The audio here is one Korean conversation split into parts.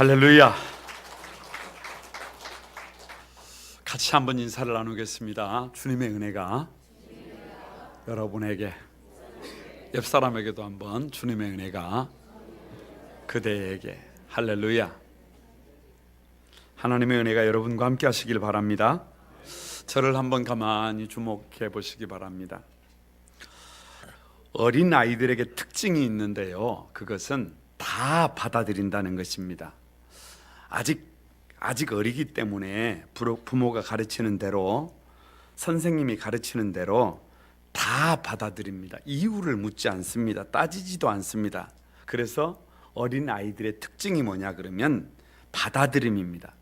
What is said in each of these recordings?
할렐루야. 같이 한번 인사를 나누겠습니다. 주님의 은혜가 여러분에게, 옆 사람에게도 한번 주님의 은혜가 그대에게. 할렐루야. 하나님의 은혜가 여러분과 함께 하시길 바랍니다. 저를 한번 가만히 주목해 보시기 바랍니다. 어린 아이들에게 특징이 있는데요, 그것은 다 받아들인다는 것입니다. 아직 어리기 때문에 부모가 가르치는 대로, 선생님이 가르치는 대로 다 받아들입니다. 이유를 묻지 않습니다. 따지지도 않습니다. 그래서 어린 아이들의 특징이 뭐냐 그러면 받아들임입니다.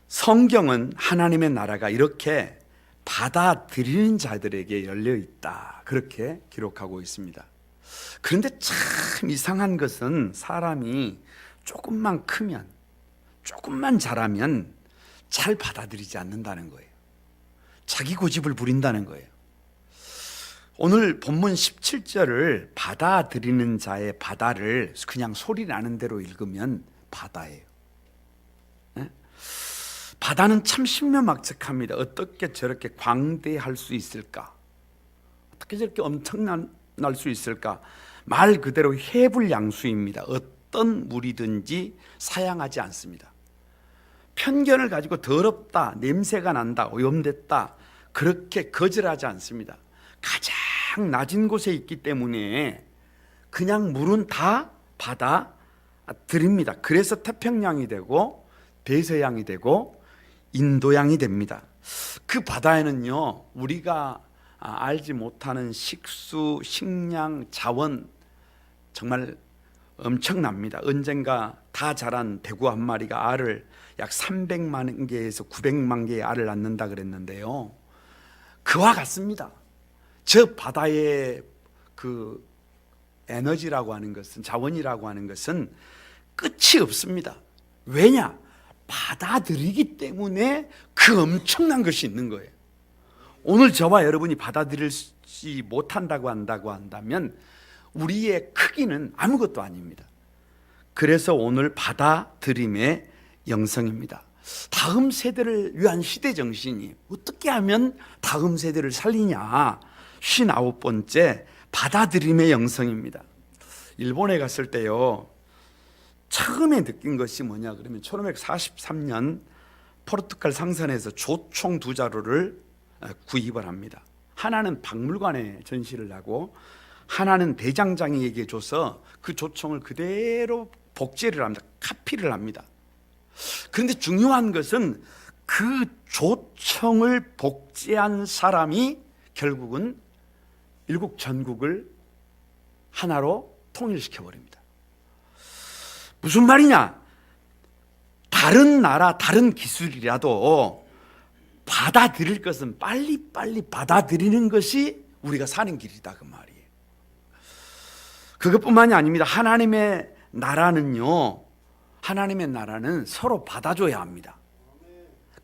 성경은 하나님의 나라가 이렇게 받아들이는 자들에게 열려 있다, 그렇게 기록하고 있습니다. 그런데 참 이상한 것은 사람이 조금만 크면, 조금만 자라면 잘 받아들이지 않는다는 거예요. 자기 고집을 부린다는 거예요. 오늘 본문 17절을 받아들이는 자의 바다를 그냥 소리 나는 대로 읽으면 바다예요. 네? 바다는 참 신묘막측합니다. 어떻게 저렇게 광대할 수 있을까? 어떻게 저렇게 엄청날 수 있을까? 말 그대로 해불양수입니다. 어떤 물이든지 사양하지 않습니다. 편견을 가지고 더럽다, 냄새가 난다, 오염됐다, 그렇게 거절하지 않습니다. 가장 낮은 곳에 있기 때문에 그냥 물은 다 받아들입니다. 그래서 태평양이 되고 대서양이 되고 인도양이 됩니다. 그 바다에는요, 우리가 알지 못하는 식수, 식량, 자원 정말 엄청납니다. 언젠가 다 자란 대구 한 마리가 알을 약 300만 개에서 900만 개의 알을 낳는다 그랬는데요, 그와 같습니다. 저 바다의 그 에너지라고 하는 것은, 자원이라고 하는 것은 끝이 없습니다. 왜냐? 받아들이기 때문에 그 엄청난 것이 있는 거예요. 오늘 저와 여러분이 받아들이지 못한다고 한다면 우리의 크기는 아무것도 아닙니다. 그래서 오늘 받아들임의 영성입니다. 다음 세대를 위한 시대 정신이 어떻게 하면 다음 세대를 살리냐, 59번째 받아들임의 영성입니다. 일본에 갔을 때요, 처음에 느낀 것이 뭐냐 그러면 1543년 포르투갈 상선에서 조총 2자루를 구입을 합니다. 하나는 박물관에 전시를 하고 하나는 대장장이에게 줘서 그 조총을 그대로 복제를 합니다. 카피를 합니다. 그런데 중요한 것은 그 조총을 복제한 사람이 결국은 일국 전국을 하나로 통일시켜버립니다. 무슨 말이냐? 다른 나라, 다른 기술이라도 받아들일 것은 빨리빨리 받아들이는 것이 우리가 사는 길이다, 그 말이에요. 그것뿐만이 아닙니다. 하나님의 나라는 서로 받아줘야 합니다.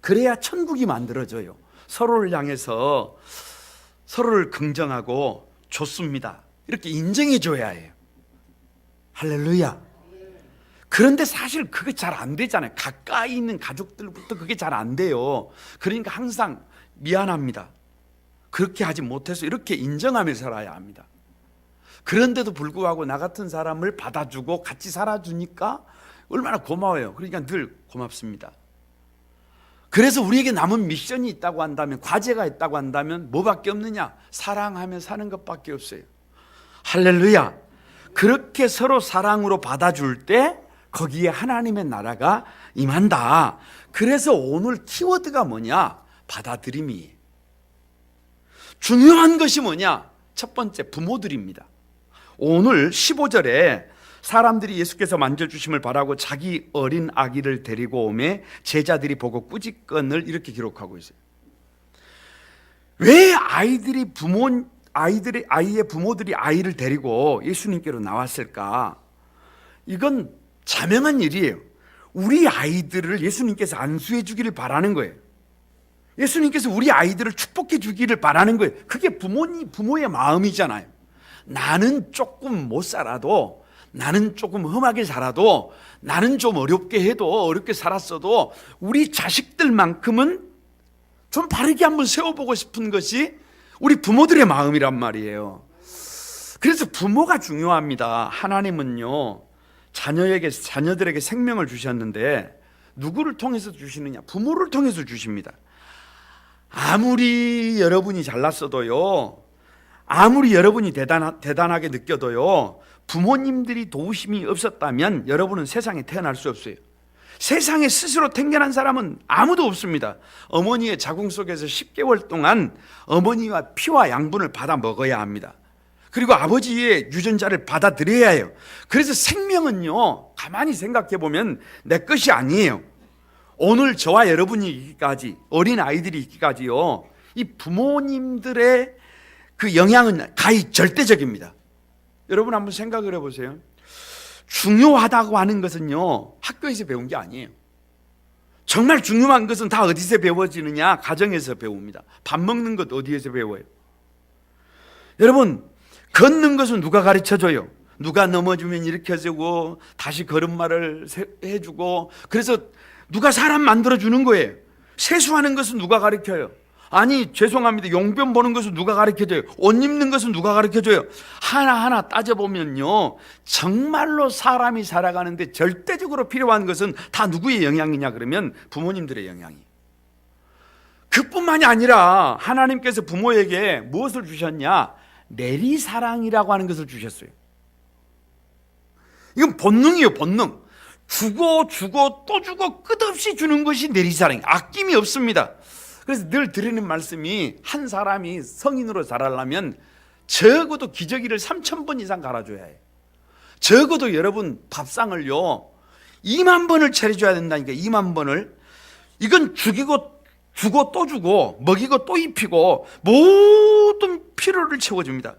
그래야 천국이 만들어져요. 서로를 향해서 서로를 긍정하고 좋습니다, 이렇게 인정해줘야 해요. 할렐루야. 그런데 사실 그게 잘 안 되잖아요. 가까이 있는 가족들부터 그게 잘 안 돼요. 그러니까 항상 미안합니다, 그렇게 하지 못해서, 이렇게 인정하며 살아야 합니다. 그런데도 불구하고 나 같은 사람을 받아주고 같이 살아주니까 얼마나 고마워요. 그러니까 늘 고맙습니다. 그래서 우리에게 남은 미션이 있다고 한다면, 과제가 있다고 한다면 뭐밖에 없느냐? 사랑하며 사는 것밖에 없어요. 할렐루야. 그렇게 서로 사랑으로 받아줄 때 거기에 하나님의 나라가 임한다. 그래서 오늘 키워드가 뭐냐? 받아들임이에요. 중요한 것이 뭐냐? 첫 번째, 부모들입니다. 오늘 15절에 사람들이 예수께서 만져주심을 바라고 자기 어린 아기를 데리고 오매 제자들이 보고 꾸짖건을 이렇게 기록하고 있어요. 왜 아이의 부모들이 아이를 데리고 예수님께로 나왔을까? 이건 자명한 일이에요. 우리 아이들을 예수님께서 안수해 주기를 바라는 거예요. 예수님께서 우리 아이들을 축복해 주기를 바라는 거예요. 그게 부모의 마음이잖아요. 나는 조금 못 살아도 나는 조금 험하게 살아도, 나는 좀 어렵게 해도, 어렵게 살았어도 우리 자식들만큼은 좀 바르게 한번 세워보고 싶은 것이 우리 부모들의 마음이란 말이에요. 그래서 부모가 중요합니다. 하나님은요, 자녀들에게 생명을 주셨는데 누구를 통해서 주시느냐? 부모를 통해서 주십니다. 아무리 여러분이 잘났어도요, 아무리 여러분이 대단하게 느껴도요, 부모님들이 도우심이 없었다면 여러분은 세상에 태어날 수 없어요. 세상에 스스로 태어난 사람은 아무도 없습니다. 어머니의 자궁 속에서 10개월 동안 어머니와 피와 양분을 받아 먹어야 합니다. 그리고 아버지의 유전자를 받아들여야 해요. 그래서 생명은요, 가만히 생각해 보면 내 것이 아니에요. 오늘 저와 여러분이 있기까지, 어린 아이들이 있기까지요, 이 부모님들의 그 영향은 가히 절대적입니다. 여러분 한번 생각을 해보세요. 중요하다고 하는 것은요, 학교에서 배운 게 아니에요. 정말 중요한 것은 다 어디서 배워지느냐? 가정에서 배웁니다. 밥 먹는 것 어디에서 배워요? 여러분, 걷는 것은 누가 가르쳐줘요? 누가 넘어지면 일으켜주고 다시 걸음마를 해주고, 그래서 누가 사람 만들어주는 거예요. 세수하는 것은 누가 가르쳐요? 아니, 죄송합니다. 용변 보는 것은 누가 가르쳐줘요? 옷 입는 것은 누가 가르쳐줘요? 하나하나 따져보면요, 정말로 사람이 살아가는데 절대적으로 필요한 것은 다 누구의 영향이냐 그러면 부모님들의 영향이에요. 그뿐만이 아니라 하나님께서 부모에게 무엇을 주셨냐? 내리사랑이라고 하는 것을 주셨어요. 이건 본능이에요. 본능. 주고 또 주고 끝없이 주는 것이 내리사랑이에요. 아낌이 없습니다. 그래서 늘 드리는 말씀이, 한 사람이 성인으로 자라려면 적어도 기저귀를 3,000번 이상 갈아줘야 해요. 적어도 여러분 밥상을요 2만 번을 차려줘야 된다니까. 2만 번을. 이건 주고 또 주고, 먹이고 또 입히고, 모든 필요를 채워줍니다.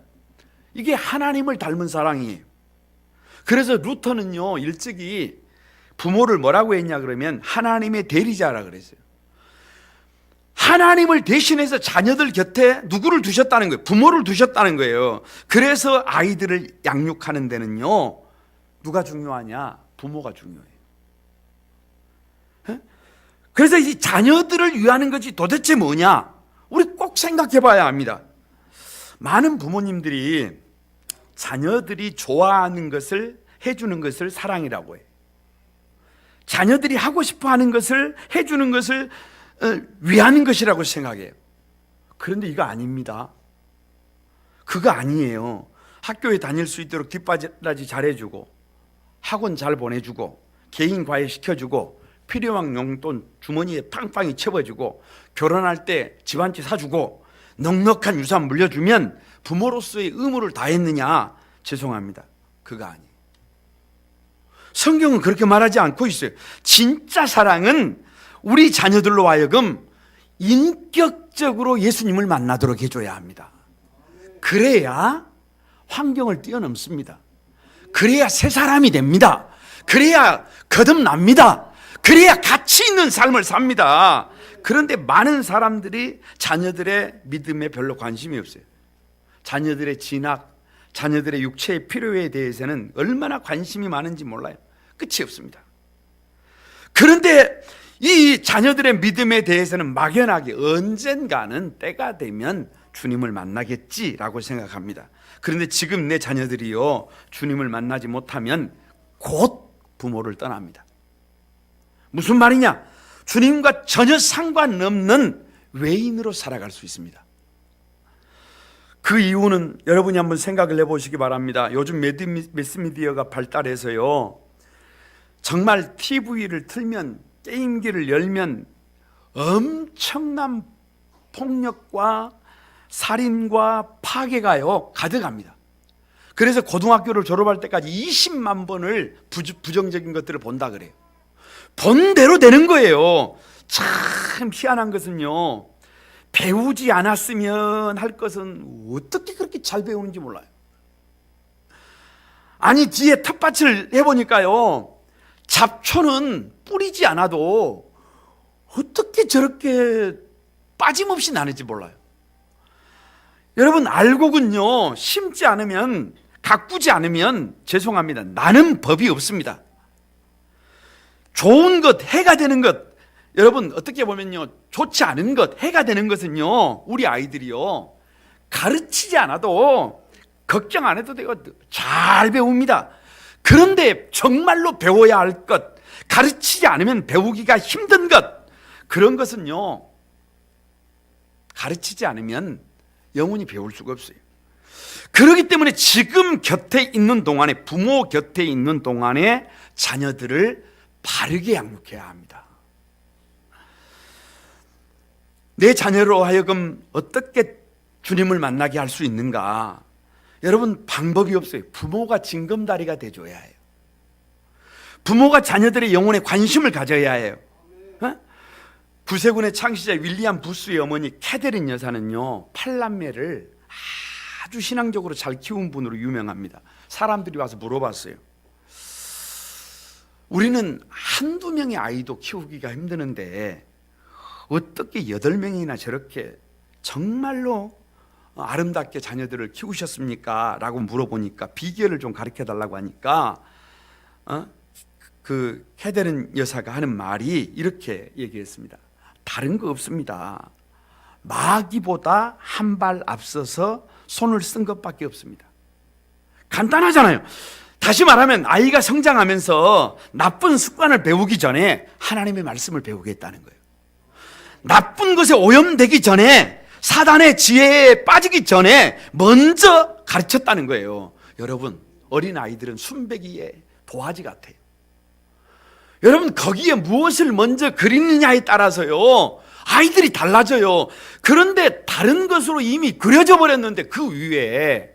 이게 하나님을 닮은 사랑이에요. 그래서 루터는요, 일찍이 부모를 뭐라고 했냐 그러면 하나님의 대리자라 그랬어요. 하나님을 대신해서 자녀들 곁에 누구를 두셨다는 거예요? 부모를 두셨다는 거예요. 그래서 아이들을 양육하는 데는요, 누가 중요하냐? 부모가 중요해요. 그래서 이 자녀들을 위하는 것이 도대체 뭐냐? 우리 꼭 생각해 봐야 합니다. 많은 부모님들이 자녀들이 좋아하는 것을 해주는 것을 사랑이라고 해요. 자녀들이 하고 싶어 하는 것을 해주는 것을 위하는 것이라고 생각해요. 그런데 이거 아닙니다. 그거 아니에요. 학교에 다닐 수 있도록 뒷바라지 잘해주고, 학원 잘 보내주고, 개인 과외 시켜주고, 필요한 용돈 주머니에 팡팡이 채워주고, 결혼할 때 집 한 채 사주고, 넉넉한 유산 물려주면 부모로서의 의무를 다했느냐? 죄송합니다. 그거 아니에요. 성경은 그렇게 말하지 않고 있어요. 진짜 사랑은 우리 자녀들로 하여금 인격적으로 예수님을 만나도록 해줘야 합니다. 그래야 환경을 뛰어넘습니다. 그래야 새 사람이 됩니다. 그래야 거듭납니다. 그래야 가치 있는 삶을 삽니다. 그런데 많은 사람들이 자녀들의 믿음에 별로 관심이 없어요. 자녀들의 진학, 자녀들의 육체의 필요에 대해서는 얼마나 관심이 많은지 몰라요. 끝이 없습니다. 그런데 이 자녀들의 믿음에 대해서는 막연하게 언젠가는 때가 되면 주님을 만나겠지라고 생각합니다. 그런데 지금 내 자녀들이요, 주님을 만나지 못하면 곧 부모를 떠납니다. 무슨 말이냐? 주님과 전혀 상관없는 외인으로 살아갈 수 있습니다. 그 이유는 여러분이 한번 생각을 해보시기 바랍니다. 요즘 매스미디어가 발달해서요, 정말 TV를 틀면, 게임기를 열면 엄청난 폭력과 살인과 파괴가요 가득합니다. 그래서 고등학교를 졸업할 때까지 20만 번을 부정적인 것들을 본다 그래요. 본 대로 되는 거예요. 참 희한한 것은요, 배우지 않았으면 할 것은 어떻게 그렇게 잘 배우는지 몰라요. 아니, 뒤에 텃밭을 해보니까요, 잡초는 뿌리지 않아도 어떻게 저렇게 빠짐없이 나는지 몰라요. 여러분, 알곡은요, 심지 않으면 가꾸지 않으면 죄송합니다. 나는 법이 없습니다. 좋은 것, 해가 되는 것, 여러분 어떻게 보면요, 좋지 않은 것, 해가 되는 것은요, 우리 아이들이요, 가르치지 않아도 걱정 안 해도 되고 잘 배웁니다. 그런데 정말로 배워야 할 것, 가르치지 않으면 배우기가 힘든 것, 그런 것은요, 가르치지 않으면 영원히 배울 수가 없어요. 그렇기 때문에 지금 곁에 있는 동안에, 부모 곁에 있는 동안에 자녀들을 바르게 양육해야 합니다. 내 자녀로 하여금 어떻게 주님을 만나게 할 수 있는가? 여러분, 방법이 없어요. 부모가 징검다리가 돼줘야 해요. 부모가 자녀들의 영혼에 관심을 가져야 해요. 구세군의 창시자 윌리엄 부스의 어머니 캐데린 여사는요, 8남매를 아주 신앙적으로 잘 키운 분으로 유명합니다. 사람들이 와서 물어봤어요. 우리는 한두 명의 아이도 키우기가 힘드는데 어떻게 8명이나 저렇게 정말로 아름답게 자녀들을 키우셨습니까? 라고 물어보니까, 비결을 좀 가르쳐 달라고 하니까 그 캐데린 여사가 하는 말이 이렇게 얘기했습니다. 다른 거 없습니다. 마귀보다 한 발 앞서서 손을 쓴 것밖에 없습니다. 간단하잖아요. 다시 말하면 아이가 성장하면서 나쁜 습관을 배우기 전에 하나님의 말씀을 배우겠다는 거예요. 나쁜 것에 오염되기 전에, 사단의 지혜에 빠지기 전에 먼저 가르쳤다는 거예요. 여러분, 어린 아이들은 순백이의 도화지 같아요. 여러분, 거기에 무엇을 먼저 그리느냐에 따라서요, 아이들이 달라져요. 그런데 다른 것으로 이미 그려져 버렸는데 그 위에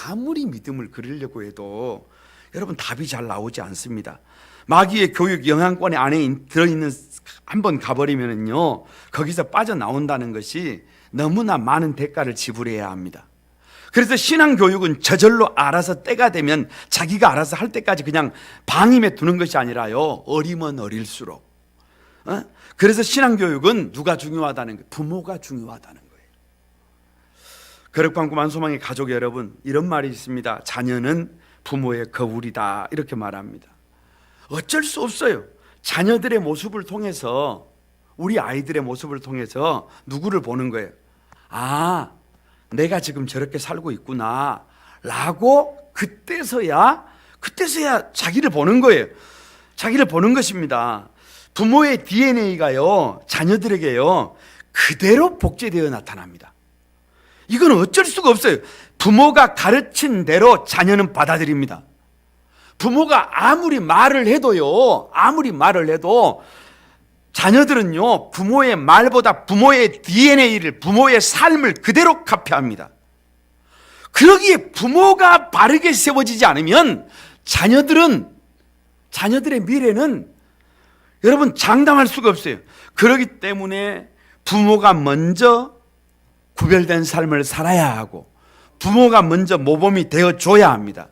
아무리 믿음을 그리려고 해도 여러분, 답이 잘 나오지 않습니다. 마귀의 교육 영향권 안에 들어있는, 한번 가버리면요, 거기서 빠져나온다는 것이 너무나 많은 대가를 지불해야 합니다. 그래서 신앙교육은 저절로 알아서 때가 되면 자기가 알아서 할 때까지 그냥 방임에 두는 것이 아니라요, 어리면 어릴수록. 그래서 신앙교육은 누가 중요하다는 거예요? 부모가 중요하다는 거예요. 거룩방구 만소망의 가족 여러분, 이런 말이 있습니다. 자녀는 부모의 거울이다, 이렇게 말합니다. 어쩔 수 없어요. 자녀들의 모습을 통해서, 우리 아이들의 모습을 통해서 누구를 보는 거예요? 아, 내가 지금 저렇게 살고 있구나 라고 그때서야 자기를 보는 거예요. 자기를 보는 것입니다. 부모의 DNA가요, 자녀들에게요, 그대로 복제되어 나타납니다. 이건 어쩔 수가 없어요. 부모가 가르친 대로 자녀는 받아들입니다. 부모가 아무리 말을 해도 자녀들은요, 부모의 말보다 부모의 DNA를, 부모의 삶을 그대로 카피합니다. 그러기에 부모가 바르게 세워지지 않으면 자녀들의 미래는 여러분 장담할 수가 없어요. 그렇기 때문에 부모가 먼저 구별된 삶을 살아야 하고, 부모가 먼저 모범이 되어줘야 합니다.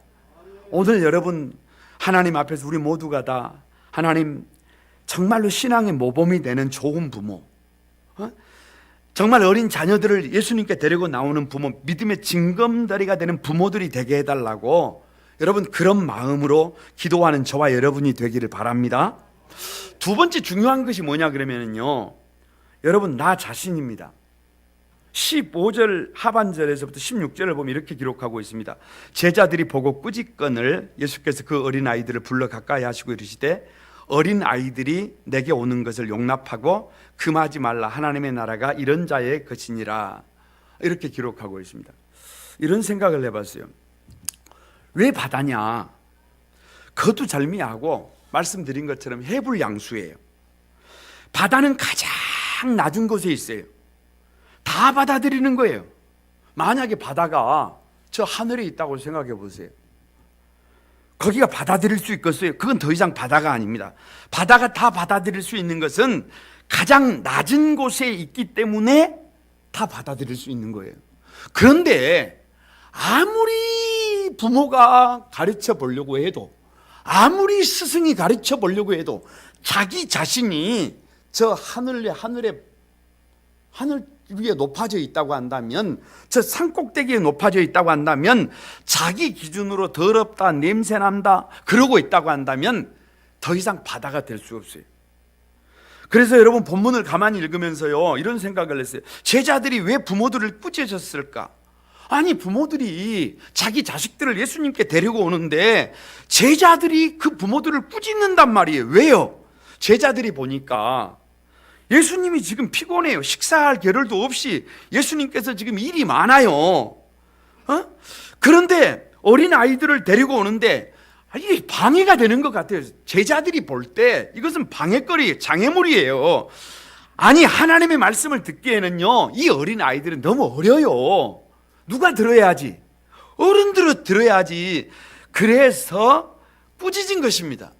오늘 여러분, 하나님 앞에서 우리 모두가 다 하나님 정말로 신앙의 모범이 되는 좋은 부모, 정말 어린 자녀들을 예수님께 데리고 나오는 부모, 믿음의 징검다리가 되는 부모들이 되게 해달라고, 여러분 그런 마음으로 기도하는 저와 여러분이 되기를 바랍니다. 두 번째 중요한 것이 뭐냐 그러면요, 여러분 나 자신입니다. 15절 하반절에서부터 16절을 보면 이렇게 기록하고 있습니다. 제자들이 보고 꾸짖건을 예수께서 그 어린아이들을 불러 가까이 하시고 이르시되, 어린아이들이 내게 오는 것을 용납하고 금하지 말라. 하나님의 나라가 이런 자의 것이니라. 이렇게 기록하고 있습니다. 이런 생각을 해봤어요. 왜 바다냐? 그것도 절미하고 말씀드린 것처럼 해불양수예요. 바다는 가장 낮은 곳에 있어요. 다 받아들이는 거예요. 만약에 바다가 저 하늘에 있다고 생각해 보세요. 거기가 받아들일 수 있겠어요? 그건 더 이상 바다가 아닙니다. 바다가 다 받아들일 수 있는 것은 가장 낮은 곳에 있기 때문에 다 받아들일 수 있는 거예요. 그런데 아무리 부모가 가르쳐 보려고 해도, 아무리 스승이 가르쳐 보려고 해도 자기 자신이 저 하늘 위에 높아져 있다고 한다면, 저 산꼭대기에 높아져 있다고 한다면, 자기 기준으로 더럽다, 냄새난다 그러고 있다고 한다면 더 이상 바다가 될 수 없어요. 그래서 여러분 본문을 가만히 읽으면서요, 이런 생각을 했어요. 제자들이 왜 부모들을 꾸짖었을까? 아니, 부모들이 자기 자식들을 예수님께 데리고 오는데 제자들이 그 부모들을 꾸짖는단 말이에요. 왜요? 제자들이 보니까 예수님이 지금 피곤해요. 식사할 겨를도 없이 예수님께서 지금 일이 많아요. 그런데 어린 아이들을 데리고 오는데 이게 방해가 되는 것 같아요. 제자들이 볼 때 이것은 방해거리, 장애물이에요. 아니, 하나님의 말씀을 듣기에는요, 이 어린 아이들은 너무 어려요. 누가 들어야지? 어른들은 들어야지. 그래서 꾸짖은 것입니다.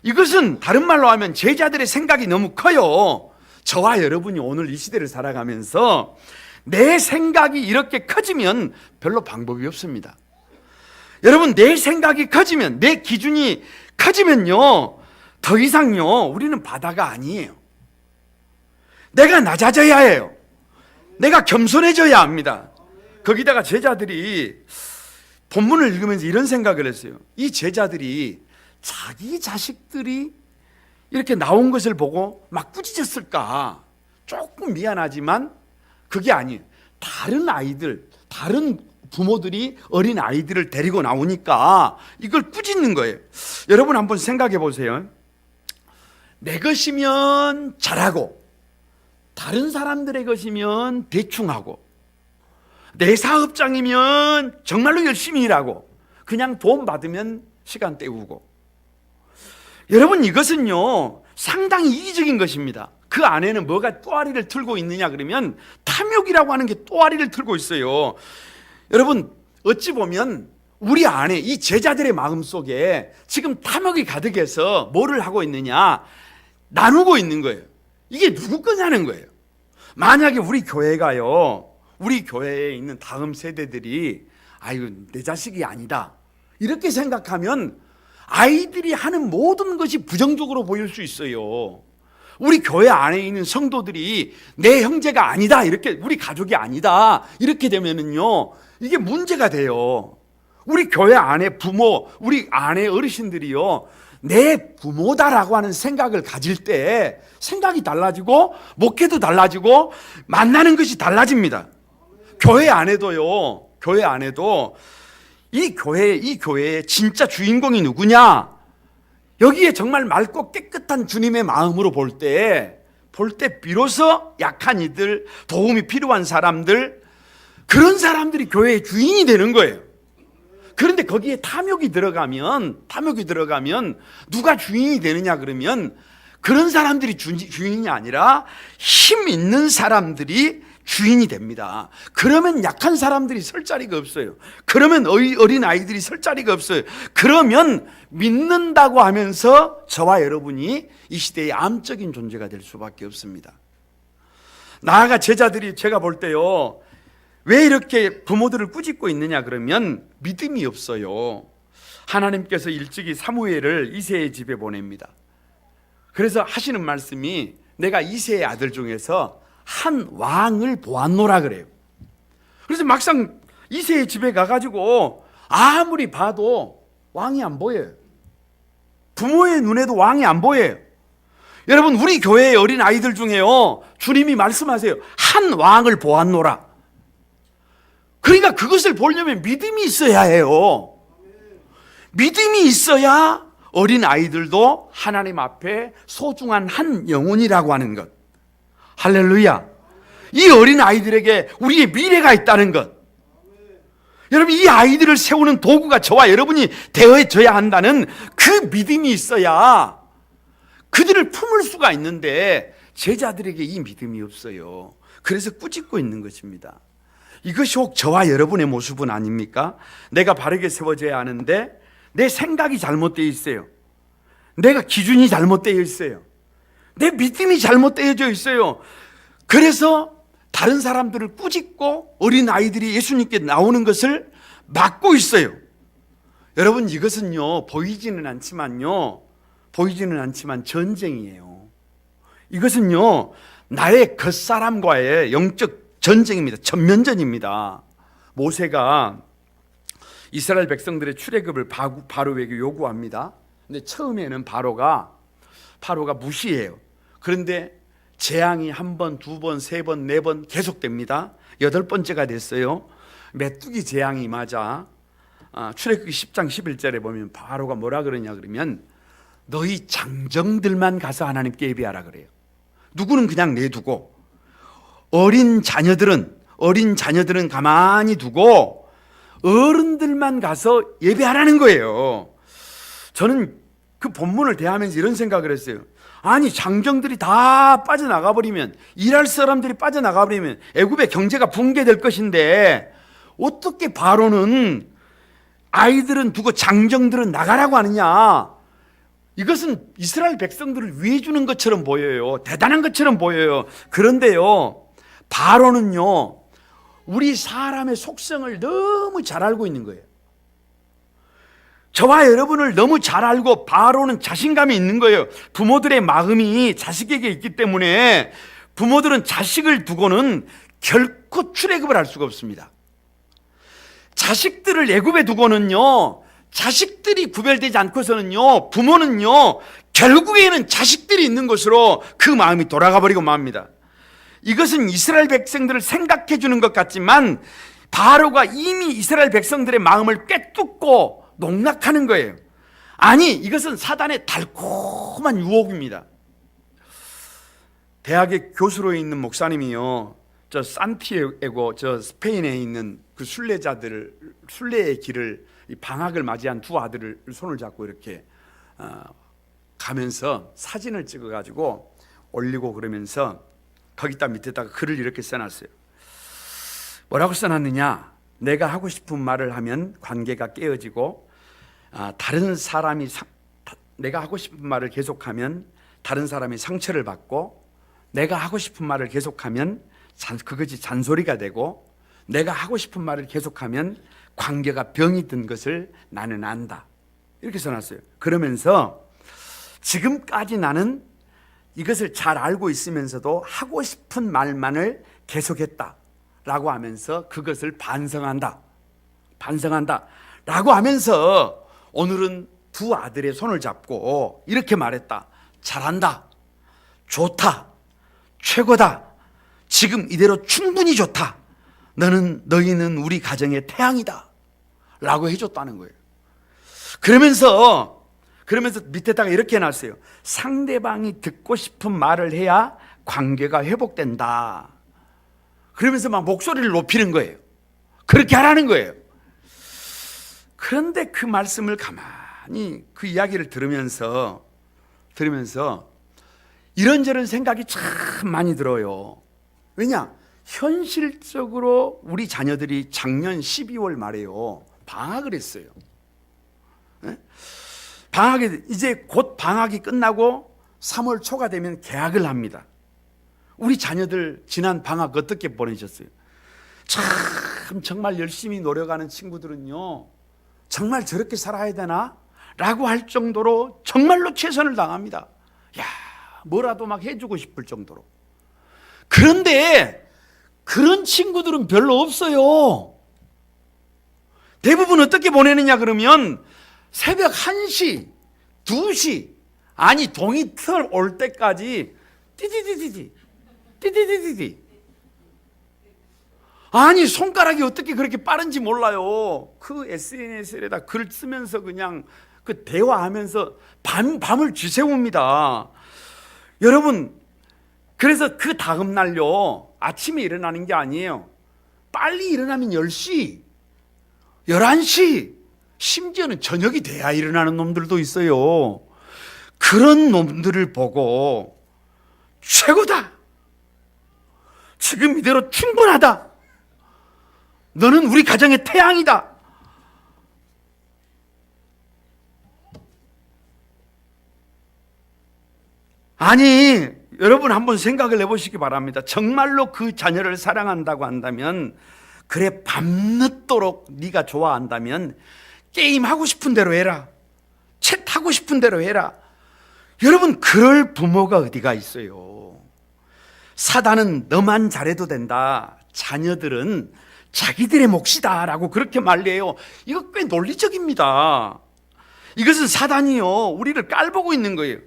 이것은 다른 말로 하면 제자들의 생각이 너무 커요. 저와 여러분이 오늘 이 시대를 살아가면서 내 생각이 이렇게 커지면 별로 방법이 없습니다. 여러분, 내 생각이 커지면, 내 기준이 커지면요, 더 이상요, 우리는 바다가 아니에요. 내가 낮아져야 해요. 내가 겸손해져야 합니다. 거기다가 제자들이 본문을 읽으면서 이런 생각을 했어요. 이 제자들이 자기 자식들이 이렇게 나온 것을 보고 막 꾸짖었을까? 조금 미안하지만 그게 아니에요. 다른 아이들, 다른 부모들이 어린 아이들을 데리고 나오니까 이걸 꾸짖는 거예요. 여러분 한번 생각해 보세요. 내 것이면 잘하고 다른 사람들의 것이면 대충 하고, 내 사업장이면 정말로 열심히 일하고 그냥 돈 받으면 시간 때우고. 여러분, 이것은요 상당히 이기적인 것입니다. 그 안에는 뭐가 또아리를 틀고 있느냐 그러면 탐욕이라고 하는 게 또아리를 틀고 있어요. 여러분, 어찌 보면 우리 안에 이 제자들의 마음속에 지금 탐욕이 가득해서 뭐를 하고 있느냐, 나누고 있는 거예요. 이게 누구 거냐는 거예요. 만약에 우리 교회가요, 우리 교회에 있는 다음 세대들이 아이고 내 자식이 아니다 이렇게 생각하면 아이들이 하는 모든 것이 부정적으로 보일 수 있어요. 우리 교회 안에 있는 성도들이 내 형제가 아니다, 이렇게, 우리 가족이 아니다 이렇게 되면은요 이게 문제가 돼요. 우리 교회 안에 부모, 우리 안에 어르신들이요 내 부모다라고 하는 생각을 가질 때 생각이 달라지고 목회도 달라지고 만나는 것이 달라집니다. 교회 안에도요, 교회 안에도 이 교회의 진짜 주인공이 누구냐? 여기에 정말 맑고 깨끗한 주님의 마음으로 볼 때 비로소 약한 이들, 도움이 필요한 사람들, 그런 사람들이 교회의 주인이 되는 거예요. 그런데 거기에 탐욕이 들어가면 누가 주인이 되느냐 그러면 그런 사람들이 주인이 아니라 힘 있는 사람들이 주인이 됩니다. 그러면 약한 사람들이 설 자리가 없어요. 그러면 어린 아이들이 설 자리가 없어요. 그러면 믿는다고 하면서 저와 여러분이 이 시대의 암적인 존재가 될 수밖에 없습니다. 나아가 제자들이 제가 볼 때요, 왜 이렇게 부모들을 꾸짖고 있느냐 그러면 믿음이 없어요. 하나님께서 일찍이 사무엘을 이새의 집에 보냅니다. 그래서 하시는 말씀이 내가 이새의 아들 중에서 한 왕을 보았노라 그래요. 그래서 막상 이새의 집에 가가지고 아무리 봐도 왕이 안 보여요. 부모의 눈에도 왕이 안 보여요. 여러분, 우리 교회의 어린 아이들 중에요 주님이 말씀하세요. 한 왕을 보았노라. 그러니까 그것을 보려면 믿음이 있어야 해요. 믿음이 있어야 어린 아이들도 하나님 앞에 소중한 한 영혼이라고 하는 것, 할렐루야, 이 어린 아이들에게 우리의 미래가 있다는 것, 여러분 이 아이들을 세우는 도구가 저와 여러분이 되어져야 한다는 그 믿음이 있어야 그들을 품을 수가 있는데 제자들에게 이 믿음이 없어요. 그래서 꾸짖고 있는 것입니다. 이것이 혹 저와 여러분의 모습은 아닙니까? 내가 바르게 세워져야 하는데 내 생각이 잘못되어 있어요. 내가 기준이 잘못되어 있어요. 내 믿음이 잘못되어져 있어요. 그래서 다른 사람들을 꾸짖고 어린 아이들이 예수님께 나오는 것을 막고 있어요. 여러분, 이것은요 보이지는 않지만 전쟁이에요. 이것은요 나의 겉사람과의 영적 전쟁입니다. 전면전입니다. 모세가 이스라엘 백성들의 출애굽을 바로에게 요구합니다. 근데 처음에는 바로가 무시해요. 그런데 재앙이 한 번, 두 번, 세 번, 네 번 계속됩니다. 8번째가 됐어요. 메뚜기 재앙이 맞아 출애굽기 10장 11절에 보면 바로가 뭐라 그러냐 그러면 너희 장정들만 가서 하나님께 예배하라 그래요. 누구는 그냥 내두고 어린 자녀들은 가만히 두고 어른들만 가서 예배하라는 거예요. 저는 그 본문을 대하면서 이런 생각을 했어요. 아니 장정들이 다 빠져나가 버리면, 일할 사람들이 빠져나가 버리면 애굽의 경제가 붕괴될 것인데 어떻게 바로는 아이들은 두고 장정들은 나가라고 하느냐. 이것은 이스라엘 백성들을 위해 주는 것처럼 보여요. 대단한 것처럼 보여요. 그런데요, 바로는요 우리 사람의 속성을 너무 잘 알고 있는 거예요. 저와 여러분을 너무 잘 알고 바로는 자신감이 있는 거예요. 부모들의 마음이 자식에게 있기 때문에 부모들은 자식을 두고는 결코 출애굽을 할 수가 없습니다. 자식들을 애굽에 두고는요, 자식들이 구별되지 않고서는요, 부모는요 결국에는 자식들이 있는 곳으로 그 마음이 돌아가 버리고 맙니다. 이것은 이스라엘 백성들을 생각해 주는 것 같지만 바로가 이미 이스라엘 백성들의 마음을 꿰뚫고 농락하는 거예요. 아니, 이것은 사단의 달콤한 유혹입니다. 대학의 교수로 있는 목사님이요, 저 산티아고, 저 스페인에 있는 그 순례의 길을, 방학을 맞이한 두 아들을 손을 잡고 이렇게 가면서 사진을 찍어가지고 올리고 그러면서 거기다 밑에다가 글을 이렇게 써놨어요. 뭐라고 써놨느냐? 내가 하고 싶은 말을 하면 관계가 깨어지고, 다른 사람이 내가 하고 싶은 말을 계속하면 다른 사람이 상처를 받고, 내가 하고 싶은 말을 계속하면 그것이 잔소리가 되고, 내가 하고 싶은 말을 계속하면 관계가 병이 든 것을 나는 안다. 이렇게 써놨어요. 그러면서 지금까지 나는 이것을 잘 알고 있으면서도 하고 싶은 말만을 계속했다 라고 하면서 그것을 반성한다 라고 하면서 오늘은 두 아들의 손을 잡고 이렇게 말했다. 잘한다, 좋다, 최고다, 지금 이대로 충분히 좋다, 너희는 우리 가정의 태양이다 라고 해줬다는 거예요. 그러면서 밑에다가 이렇게 해놨어요. 상대방이 듣고 싶은 말을 해야 관계가 회복된다. 그러면서 막 목소리를 높이는 거예요. 그렇게 하라는 거예요. 그런데 그 말씀을 가만히 그 이야기를 들으면서 이런저런 생각이 참 많이 들어요. 왜냐? 현실적으로 우리 자녀들이 작년 12월 말에요, 방학을 했어요. 이제 곧 방학이 끝나고 3월 초가 되면 개학을 합니다. 우리 자녀들 지난 방학 어떻게 보내셨어요? 정말 열심히 노력하는 친구들은요, 정말 저렇게 살아야 되나? 라고 할 정도로 정말로 최선을 당합니다. 뭐라도 막 해주고 싶을 정도로. 그런데 그런 친구들은 별로 없어요. 대부분 어떻게 보내느냐 그러면 새벽 1시, 2시, 아니 동이 털 올 때까지 띠디디디디 아니 손가락이 어떻게 그렇게 빠른지 몰라요. 그 SNS에다 글 쓰면서 그냥 그 대화하면서 밤을 쥐새웁니다. 여러분, 그래서 그 다음 날요, 아침에 일어나는 게 아니에요. 빨리 일어나면 10시, 11시, 심지어는 저녁이 돼야 일어나는 놈들도 있어요. 그런 놈들을 보고 최고다, 지금 이대로 충분하다, 너는 우리 가정의 태양이다, 아니 여러분 한번 생각을 해보시기 바랍니다. 정말로 그 자녀를 사랑한다고 한다면, 그래 밤늦도록 네가 좋아한다면 게임하고 싶은 대로 해라, 챗하고 싶은 대로 해라. 여러분, 그럴 부모가 어디가 있어요? 사단은 너만 잘해도 된다, 자녀들은 자기들의 몫이다 라고 그렇게 말해요. 이거 꽤 논리적입니다. 이것은 사단이요, 우리를 깔보고 있는 거예요.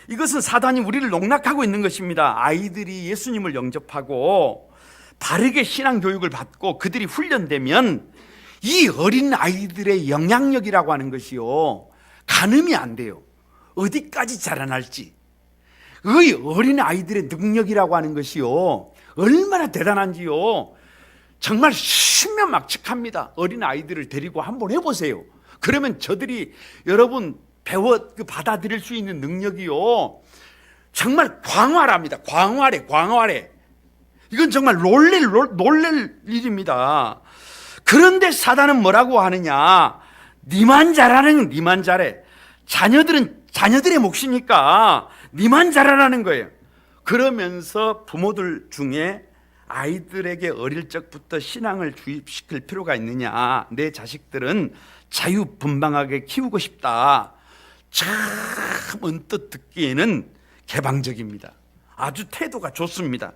이것은 사단이 우리를 농락하고 있는 것입니다. 아이들이 예수님을 영접하고 바르게 신앙 교육을 받고 그들이 훈련되면 이 어린 아이들의 영향력이라고 하는 것이요, 가늠이 안 돼요. 어디까지 자라날지. 이 어린 아이들의 능력이라고 하는 것이요, 얼마나 대단한지요, 정말 신면막측합니다. 어린 아이들을 데리고 한번 해보세요. 그러면 저들이 여러분 받아들일 수 있는 능력이요, 정말 광활합니다. 광활해. 이건 정말 놀랄 일입니다. 그런데 사단은 뭐라고 하느냐? 니만 잘하는, 니만 잘해. 자녀들은 자녀들의 몫이니까 니만 잘하라는 거예요. 그러면서 부모들 중에 아이들에게 어릴 적부터 신앙을 주입시킬 필요가 있느냐? 내 자식들은 자유분방하게 키우고 싶다. 참 언뜻 듣기에는 개방적입니다. 아주 태도가 좋습니다.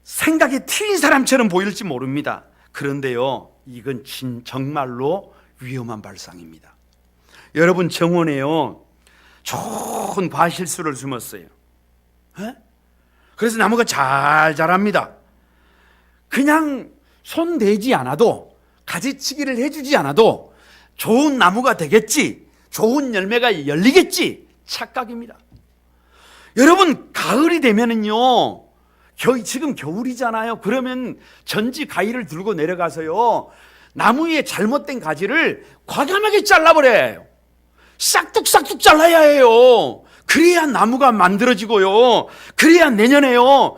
생각이 트인 사람처럼 보일지 모릅니다. 그런데요, 이건 정말로 위험한 발상입니다. 여러분, 정원에요, 좋은 과실수를 심었어요. 그래서 나무가 잘 자랍니다. 그냥 손 대지 않아도, 가지치기를 해주지 않아도 좋은 나무가 되겠지, 좋은 열매가 열리겠지 착각입니다. 여러분, 가을이 되면은요, 지금 겨울이잖아요. 그러면 전지 가위를 들고 내려가서요, 나무의 잘못된 가지를 과감하게 잘라버려요. 싹둑싹둑 잘라야 해요. 그래야 나무가 만들어지고요, 그래야 내년에요,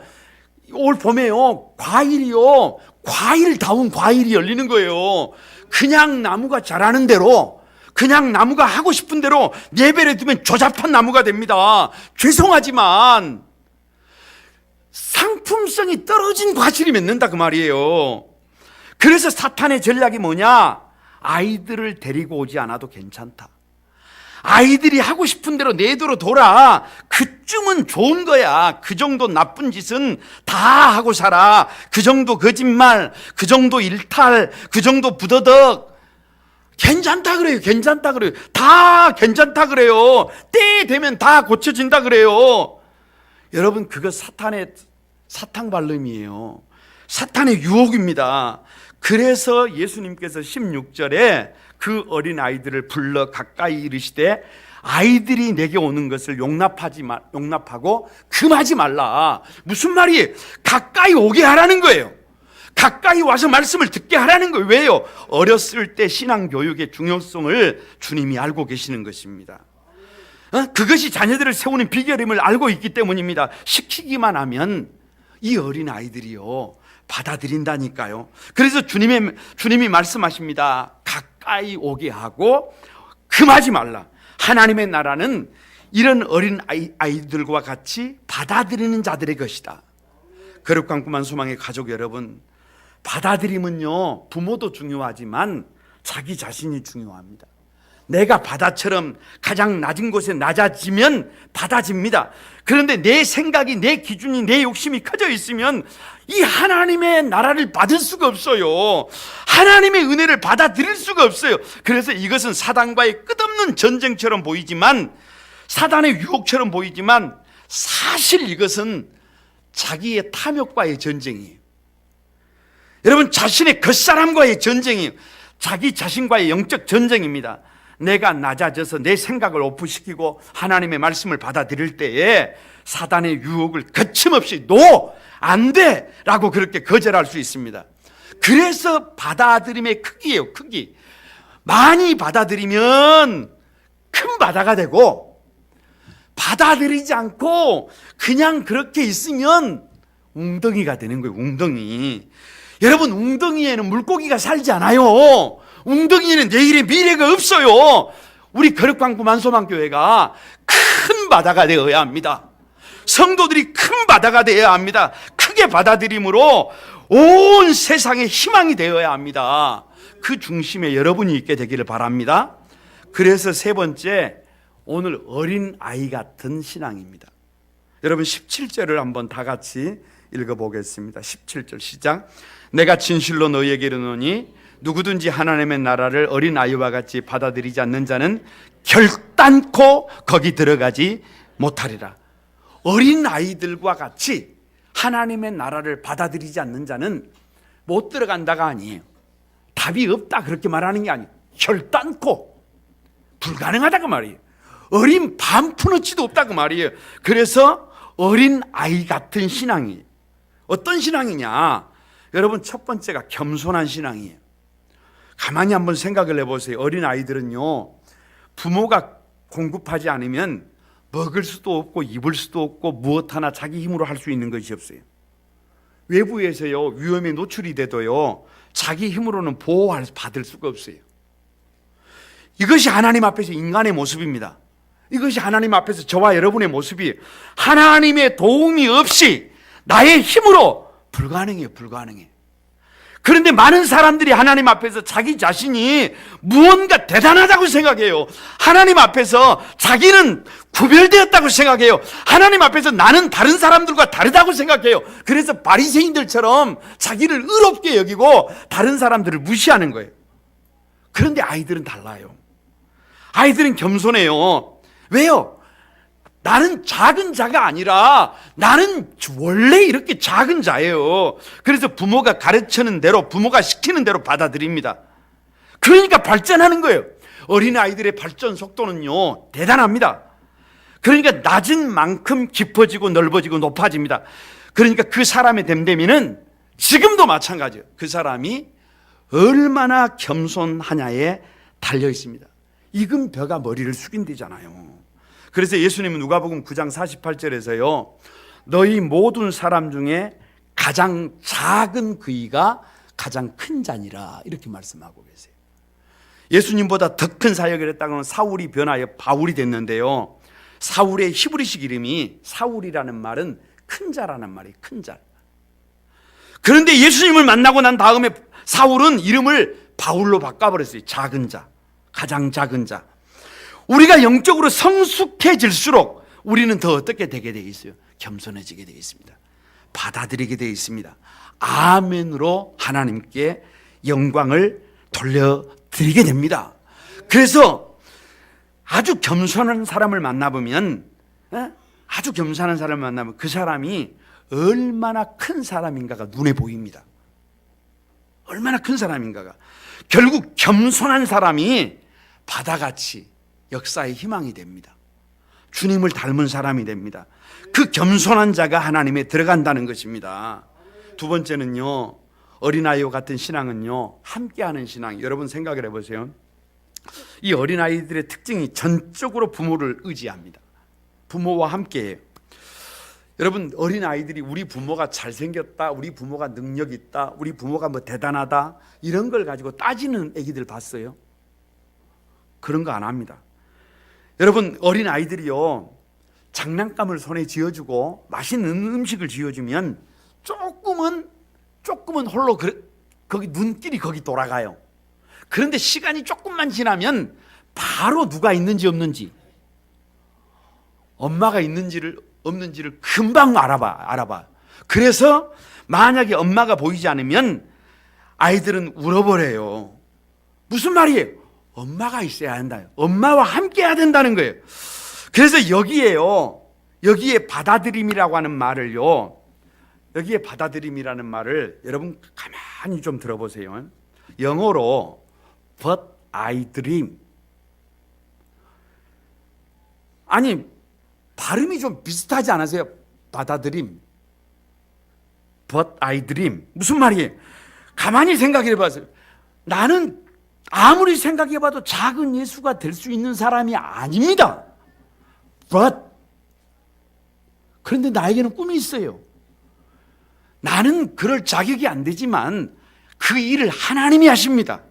올 봄에요, 과일다운 과일이 열리는 거예요. 그냥 나무가 자라는 대로, 그냥 나무가 하고 싶은 대로 내버려 두면 조잡한 나무가 됩니다. 죄송하지만 상품성이 떨어진 과실이 맺는다 그 말이에요. 그래서 사탄의 전략이 뭐냐? 아이들을 데리고 오지 않아도 괜찮다. 아이들이 하고 싶은 대로 내도로 돌아. 그쯤은 좋은 거야. 그 정도 나쁜 짓은 다 하고 살아. 그 정도 거짓말, 그 정도 일탈, 그 정도 부더덕, 괜찮다 그래요. 다 괜찮다 그래요. 때 되면 다 고쳐진다 그래요. 여러분, 그거 사탕 발림이에요. 사탄의 유혹입니다. 그래서 예수님께서 16절에 그 어린 아이들을 불러 가까이 이르시되 아이들이 내게 오는 것을 용납하고 금하지 말라. 무슨 말이에요? 가까이 오게 하라는 거예요. 가까이 와서 말씀을 듣게 하라는 거예요. 왜요? 어렸을 때 신앙교육의 중요성을 주님이 알고 계시는 것입니다. 그것이 자녀들을 세우는 비결임을 알고 있기 때문입니다. 시키기만 하면 이 어린 아이들이요, 받아들인다니까요. 그래서 주님이 말씀하십니다. 가까이 오게 하고 금하지 말라. 하나님의 나라는 이런 어린 아이들과 같이 받아들이는 자들의 것이다. 거룩한 꿈만 소망의 가족 여러분, 받아들임은요, 부모도 중요하지만 자기 자신이 중요합니다. 내가 바다처럼 가장 낮은 곳에 낮아지면 받아집니다. 그런데 내 생각이, 내 기준이, 내 욕심이 커져 있으면 이 하나님의 나라를 받을 수가 없어요. 하나님의 은혜를 받아들일 수가 없어요. 그래서 이것은 사단과의 끝없는 전쟁처럼 보이지만, 사단의 유혹처럼 보이지만, 사실 이것은 자기의 탐욕과의 전쟁이에요. 여러분, 자신의 겉사람과의 전쟁이에요. 자기 자신과의 영적 전쟁입니다. 내가 낮아져서 내 생각을 오프시키고 하나님의 말씀을 받아들일 때에 사단의 유혹을 거침없이 "노! 안 돼! 라고 그렇게 거절할 수 있습니다. 그래서 받아들임의 크기예요. 크기. 많이 받아들이면 큰 바다가 되고, 받아들이지 않고 그냥 그렇게 있으면 웅덩이가 되는 거예요. 웅덩이. 여러분, 웅덩이에는 물고기가 살지 않아요. 웅덩이에는 내일의 미래가 없어요. 우리 거룩광구 만소망교회가 큰 바다가 되어야 합니다. 성도들이 큰 바다가 되어야 합니다. 크게 받아들임으로 온 세상의 희망이 되어야 합니다. 그 중심에 여러분이 있게 되기를 바랍니다. 그래서 세 번째, 오늘 어린 아이 같은 신앙입니다. 여러분 17절을 한번 다 같이 읽어보겠습니다. 17절 시작. 내가 진실로 너희에게 이르노니 누구든지 하나님의 나라를 어린 아이와 같이 받아들이지 않는 자는 결단코 거기 들어가지 못하리라. 어린 아이들과 같이 하나님의 나라를 받아들이지 않는 자는 못 들어간다가 아니에요. 답이 없다 그렇게 말하는 게 아니에요. 결단코 불가능하다고 말이에요. 어린 반푼어치도 없다고 말이에요. 그래서 어린 아이 같은 신앙이에요. 어떤 신앙이냐? 여러분 첫 번째가 겸손한 신앙이에요. 가만히 한번 생각을 해보세요. 어린 아이들은요, 부모가 공급하지 않으면 먹을 수도 없고 입을 수도 없고 무엇 하나 자기 힘으로 할 수 있는 것이 없어요. 외부에서요 위험에 노출이 돼도요 자기 힘으로는 보호받을 수가 없어요. 이것이 하나님 앞에서 인간의 모습입니다. 이것이 하나님 앞에서 저와 여러분의 모습이 하나님의 도움이 없이 나의 힘으로 불가능해요. 불가능해. 그런데 많은 사람들이 하나님 앞에서 자기 자신이 무언가 대단하다고 생각해요. 하나님 앞에서 자기는 구별되었다고 생각해요. 하나님 앞에서 나는 다른 사람들과 다르다고 생각해요. 그래서 바리새인들처럼 자기를 의롭게 여기고 다른 사람들을 무시하는 거예요. 그런데 아이들은 달라요. 아이들은 겸손해요. 왜요? 나는 작은 자가 아니라 나는 원래 이렇게 작은 자예요. 그래서 부모가 가르치는 대로, 부모가 시키는 대로 받아들입니다. 그러니까 발전하는 거예요. 어린아이들의 발전 속도는요 대단합니다. 그러니까 낮은 만큼 깊어지고 넓어지고 높아집니다. 그러니까 그 사람의 됨됨이는 지금도 마찬가지예요. 그 사람이 얼마나 겸손하냐에 달려 있습니다. 익은 벼가 머리를 숙인대잖아요. 그래서 예수님은 누가복음 9장 48절에서요 너희 모든 사람 중에 가장 작은 그이가 가장 큰 자니라 이렇게 말씀하고 계세요. 예수님보다 더 큰 사역을 했다고는 사울이 변하여 바울이 됐는데요, 사울의 히브리식 이름이 사울이라는 말은 큰 자라는 말이에요. 큰 자. 그런데 예수님을 만나고 난 다음에 사울은 이름을 바울로 바꿔버렸어요. 작은 자, 가장 작은 자. 우리가 영적으로 성숙해질수록 우리는 더 어떻게 되게 되어 있어요? 겸손해지게 되어 있습니다. 받아들이게 되어 있습니다. 아멘으로 하나님께 영광을 돌려드리게 됩니다. 그래서 아주 겸손한 사람을 만나보면, 아주 겸손한 사람을 만나면 그 사람이 얼마나 큰 사람인가가 눈에 보입니다. 얼마나 큰 사람인가가. 결국 겸손한 사람이 바다같이 역사의 희망이 됩니다. 주님을 닮은 사람이 됩니다. 그 겸손한 자가 하나님에 들어간다는 것입니다. 두 번째는요, 어린아이와 같은 신앙은요 함께하는 신앙. 여러분 생각을 해보세요. 이 어린아이들의 특징이 전적으로 부모를 의지합니다. 부모와 함께해요. 여러분 어린아이들이 우리 부모가 잘생겼다, 우리 부모가 능력 있다, 우리 부모가 뭐 대단하다 이런 걸 가지고 따지는 애기들 봤어요? 그런 거 안 합니다. 여러분 어린아이들이요 장난감을 손에 쥐어주고 맛있는 음식을 쥐어주면 조금은 홀로 거기 눈길이 거기 돌아가요. 그런데 시간이 조금만 지나면 바로 누가 있는지 없는지, 엄마가 있는지를 없는지를 금방 알아봐. 그래서 만약에 엄마가 보이지 않으면 아이들은 울어버려요. 무슨 말이에요? 엄마가 있어야 한다. 엄마와 함께 해야 된다는 거예요. 그래서 여기에 받아들임이라고 하는 말을요, 여기에 받아들임이라는 말을 여러분 가만히 좀 들어보세요. 영어로 but I dream. 아니 발음이 좀 비슷하지 않으세요? 받아들임, but I dream. 무슨 말이에요? 가만히 생각해 봐세요. 나는 아무리 생각해 봐도 작은 예수가 될 수 있는 사람이 아닙니다. but 그런데 나에게는 꿈이 있어요. 나는 그럴 자격이 안 되지만 그 일을 하나님이 하십니다.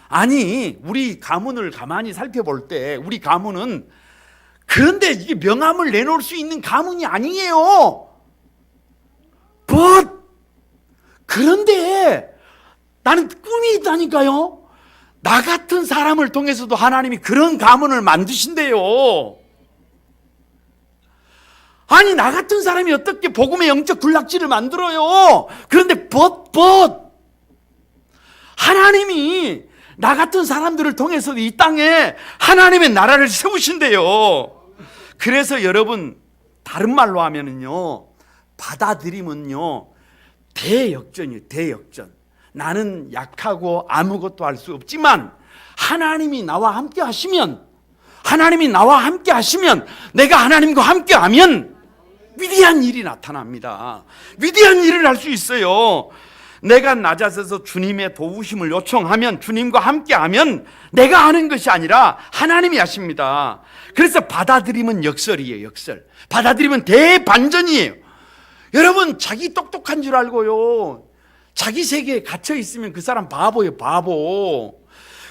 아니 우리 가문을 가만히 살펴볼 때 우리 가문은, 그런데 이게 명함을 내놓을 수 있는 가문이 아니에요. but 그런데 나는 꿈이 있다니까요. 나 같은 사람을 통해서도 하나님이 그런 가문을 만드신대요. 아니, 나 같은 사람이 어떻게 복음의 영적 군락지를 만들어요? 그런데 하나님이 나 같은 사람들을 통해서 이 땅에 하나님의 나라를 세우신대요. 그래서 여러분, 다른 말로 하면은요, 받아들이면요, 대역전이에요. 대역전. 나는 약하고 아무것도 할 수 없지만 하나님이 나와 함께 하시면, 내가 하나님과 함께 하면 위대한 일이 나타납니다. 위대한 일을 할 수 있어요. 내가 낮아져서 주님의 도우심을 요청하면, 주님과 함께 하면 내가 하는 것이 아니라 하나님이 하십니다. 그래서 받아들이면 역설이에요. 역설. 받아들이면 대반전이에요. 여러분, 자기 똑똑한 줄 알고요, 자기 세계에 갇혀 있으면 그 사람 바보예요. 바보.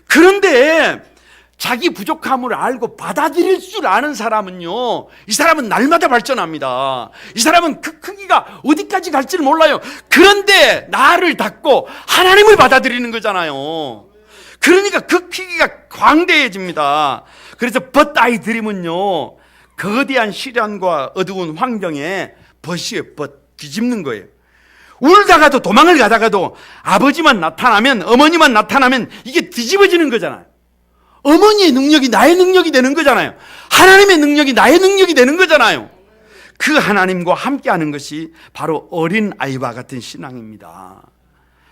그런데 자기 부족함을 알고 받아들일 줄 아는 사람은요, 이 사람은 날마다 발전합니다. 이 사람은 그 크기가 어디까지 갈지를 몰라요. 그런데 나를 닫고 하나님을 받아들이는 거잖아요. 그러니까 그 크기가 광대해집니다. 그래서 but I dream은요, 거대한 시련과 어두운 환경에 벗이에요. 벗, 뒤집는 거예요. 울다가도 도망을 가다가도 아버지만 나타나면, 어머니만 나타나면 이게 뒤집어지는 거잖아요. 어머니의 능력이 나의 능력이 되는 거잖아요. 하나님의 능력이 나의 능력이 되는 거잖아요. 그 하나님과 함께하는 것이 바로 어린아이와 같은 신앙입니다.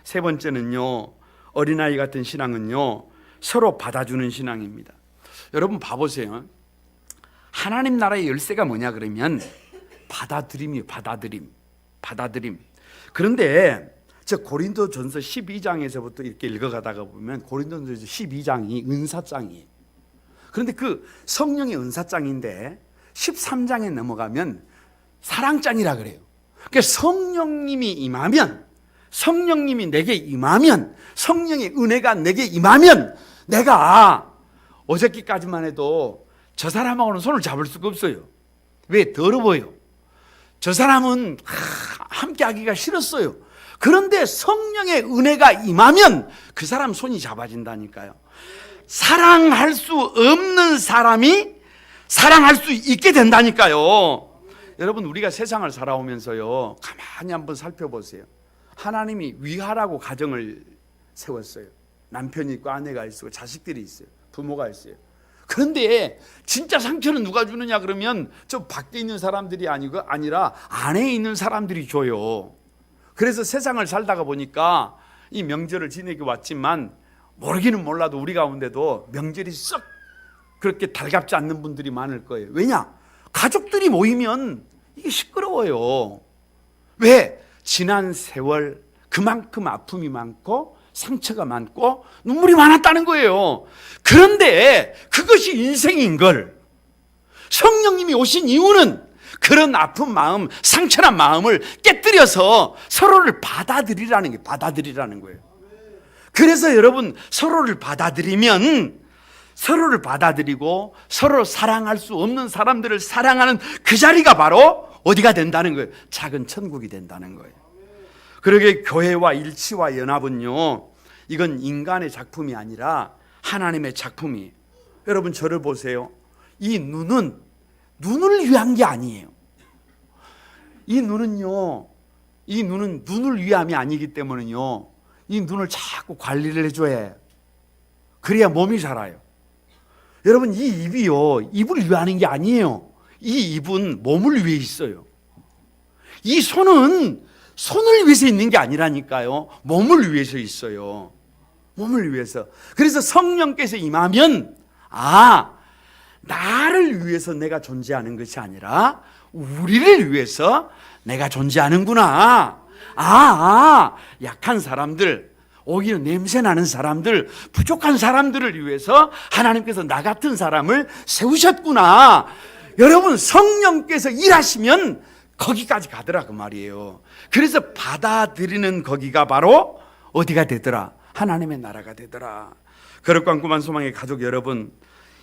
세 번째는요, 어린아이 같은 신앙은요, 서로 받아주는 신앙입니다. 여러분 봐보세요. 하나님 나라의 열쇠가 뭐냐 그러면 받아들임이에요. 받아들임. 그런데 저 고린도전서 12장에서부터 이렇게 읽어가다가 보면 고린도전서 12장이 은사장이에요. 그런데 그 성령의 은사장인데 13장에 넘어가면 사랑장이라 그래요. 그러니까 성령님이 임하면, 성령님이 내게 임하면, 성령의 은혜가 내게 임하면 내가 어저께까지만 해도 저 사람하고는 손을 잡을 수가 없어요. 왜? 더러워요. 저 사람은 함께 하기가 싫었어요. 그런데 성령의 은혜가 임하면 그 사람 손이 잡아진다니까요. 사랑할 수 없는 사람이 사랑할 수 있게 된다니까요. 여러분, 우리가 세상을 살아오면서요, 가만히 한번 살펴보세요. 하나님이 위하라고 가정을 세웠어요. 남편이 있고 아내가 있고 자식들이 있어요. 부모가 있어요. 그런데 진짜 상처는 누가 주느냐 그러면 저 밖에 있는 사람들이 아니라 안에 있는 사람들이 줘요. 그래서 세상을 살다가 보니까 이 명절을 지내기 왔지만 모르기는 몰라도 우리 가운데도 명절이 썩 그렇게 달갑지 않는 분들이 많을 거예요. 왜냐? 가족들이 모이면 이게 시끄러워요. 왜? 지난 세월 그만큼 아픔이 많고 상처가 많고 눈물이 많았다는 거예요. 그런데 그것이 인생인 걸, 성령님이 오신 이유는 그런 아픈 마음, 상처난 마음을 깨뜨려서 서로를 받아들이라는 거예요. 그래서 여러분, 서로를 받아들이면, 서로를 받아들이고 서로 사랑할 수 없는 사람들을 사랑하는 그 자리가 바로 어디가 된다는 거예요? 작은 천국이 된다는 거예요. 그러게 교회와 일치와 연합은요, 이건 인간의 작품이 아니라 하나님의 작품이에요. 여러분, 저를 보세요. 이 눈은 눈을 위한 게 아니에요. 이 눈은 눈을 위함이 아니기 때문에요, 이 눈을 자꾸 관리를 해줘야 해요. 그래야 몸이 살아요. 여러분, 이 입이요, 입을 위하는 게 아니에요. 이 입은 몸을 위해 있어요. 이 손은 손을 위해서 있는 게 아니라니까요. 몸을 위해서 있어요. 몸을 위해서. 그래서 성령께서 임하면, 나를 위해서 내가 존재하는 것이 아니라 우리를 위해서 내가 존재하는구나. 약한 사람들, 오히려 냄새나는 사람들, 부족한 사람들을 위해서 하나님께서 나 같은 사람을 세우셨구나. 여러분, 성령께서 일하시면 거기까지 가더라 그 말이에요. 그래서 받아들이는 거기가 바로 어디가 되더라? 하나님의 나라가 되더라. 거룩과 꿈꾸만 소망의 가족 여러분,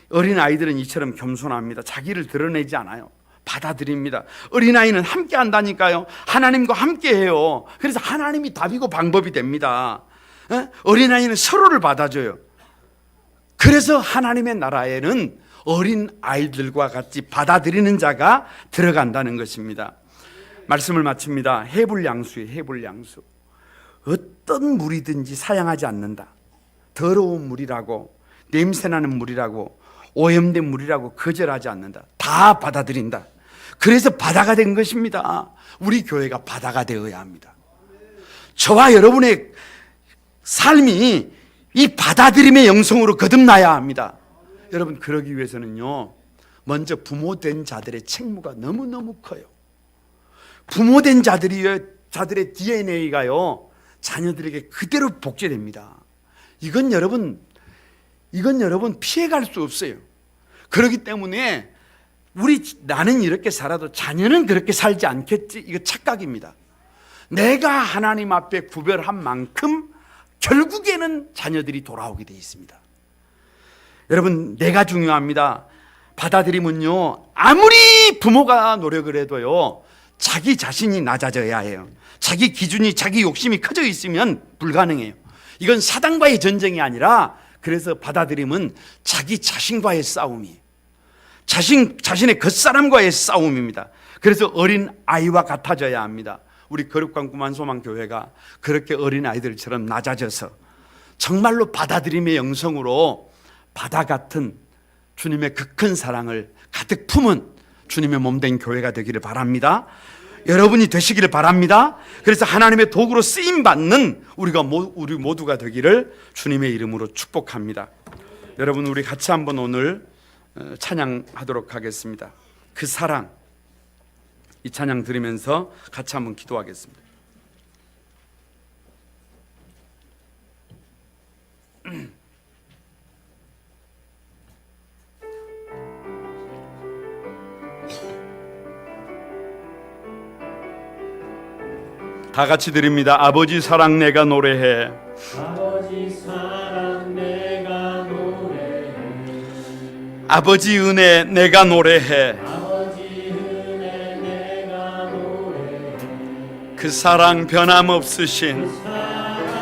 어린아이들은 이처럼 겸손합니다. 자기를 드러내지 않아요. 받아들입니다. 어린아이는 함께 한다니까요. 하나님과 함께 해요. 그래서 하나님이 답이고 방법이 됩니다. 어린아이는 서로를 받아줘요. 그래서 하나님의 나라에는 어린 아이들과 같이 받아들이는 자가 들어간다는 것입니다. 말씀을 마칩니다. 해불양수예요. 해불양수. 어떤 물이든지 사양하지 않는다. 더러운 물이라고, 냄새나는 물이라고, 오염된 물이라고 거절하지 않는다. 다 받아들인다. 그래서 바다가 된 것입니다. 우리 교회가 바다가 되어야 합니다. 저와 여러분의 삶이 이 받아들임의 영성으로 거듭나야 합니다. 여러분, 그러기 위해서는요, 먼저 부모된 자들의 책무가 너무너무 커요. 부모된 자들의 DNA가요, 자녀들에게 그대로 복제됩니다. 이건 여러분 피해갈 수 없어요. 그렇기 때문에 나는 이렇게 살아도 자녀는 그렇게 살지 않겠지, 이거 착각입니다. 내가 하나님 앞에 구별한 만큼 결국에는 자녀들이 돌아오게 되어 있습니다. 여러분, 내가 중요합니다. 받아들이면요, 아무리 부모가 노력을 해도요, 자기 자신이 낮아져야 해요. 자기 기준이, 자기 욕심이 커져 있으면 불가능해요. 이건 사단과의 전쟁이 아니라, 그래서 받아들임은 자기 자신과의 싸움이에요. 자신의 겉사람과의 싸움입니다. 그래서 어린 아이와 같아져야 합니다. 우리 거룩한 구만소망교회가 그렇게 어린 아이들처럼 낮아져서 정말로 받아들임의 영성으로 바다 같은 주님의 그 큰 사랑을 가득 품은 주님의 몸된 교회가 되기를 바랍니다. 여러분이 되시기를 바랍니다. 그래서 하나님의 도구로 쓰임받는 우리 모두가 되기를 주님의 이름으로 축복합니다. 여러분, 우리 같이 한번 오늘 찬양하도록 하겠습니다. 그 사랑, 이 찬양 들으면서 같이 한번 기도하겠습니다. 다 같이 드립니다. 아버지 사랑 내가 노래해. 아버지 사랑 내가 노래해. 아버지 은혜 내가 노래해. 아버지 은혜 내가 노래해. 그 사랑 변함없으신, 사랑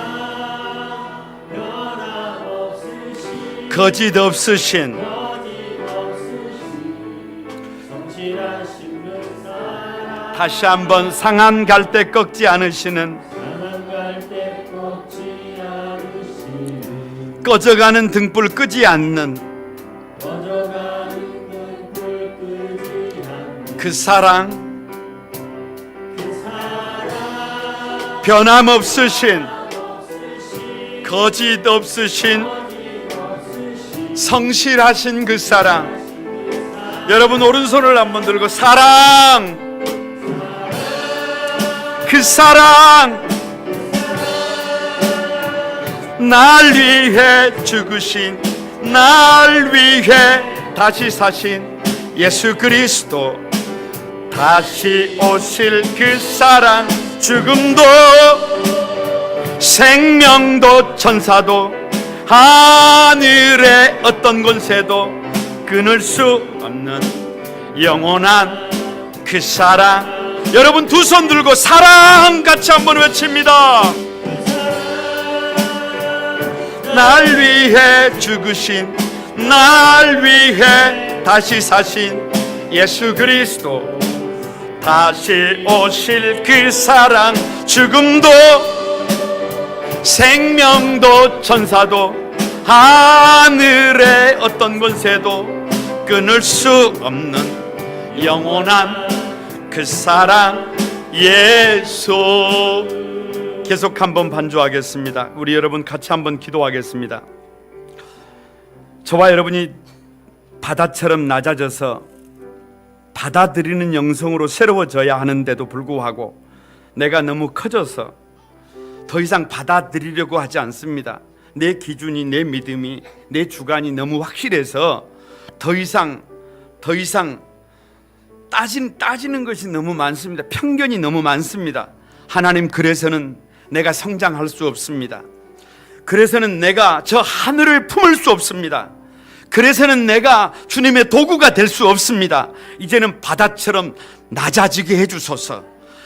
변함없으신, 거짓 없으신, 거짓 없으신, 성실하신 그 사랑, 다시 한번 상한 갈대 꺾지 않으시는, 상한 갈대 꺾지 않으시는, 꺼져가는 등불 끄지 않는 꺼져가는 등불 끄지 않는 그 사랑, 그 사랑, 변함없으신, 거짓 없으신, 성실하신 그 사랑. 여러분, 오른손을 한번 들고 사랑, 그 사랑, 날 위해 죽으신, 날 위해 다시 사신 예수 그리스도, 다시 오실 그 사랑. 죽음도 생명도 천사도 하늘의 어떤 권세도 끊을 수 없는 영원한 그 사랑. 여러분, 두 손 들고 사랑 같이 한번 외칩니다. 날 위해 죽으신, 날 위해 다시 사신 예수 그리스도, 다시 오실 그 사랑. 죽음도 생명도 천사도 하늘의 어떤 권세도 끊을 수 없는 영원한 그 사랑. 예수. 계속 한번 반주하겠습니다. 우리 여러분 같이 한번 기도하겠습니다. 저와 여러분이 바다처럼 낮아져서 받아들이는 영성으로 새로워져야 하는데도 불구하고 내가 너무 커져서 더 이상 받아들이려고 하지 않습니다. 내 기준이, 내 믿음이, 내 주관이 너무 확실해서 더 이상 따지는 것이 너무 많습니다. 편견이 너무 많습니다. 하나님, 그래서는 내가 성장할 수 없습니다. 그래서는 내가 저 하늘을 품을 수 없습니다. 그래서는 내가 주님의 도구가 될 수 없습니다. 이제는 바다처럼 낮아지게 해주소서.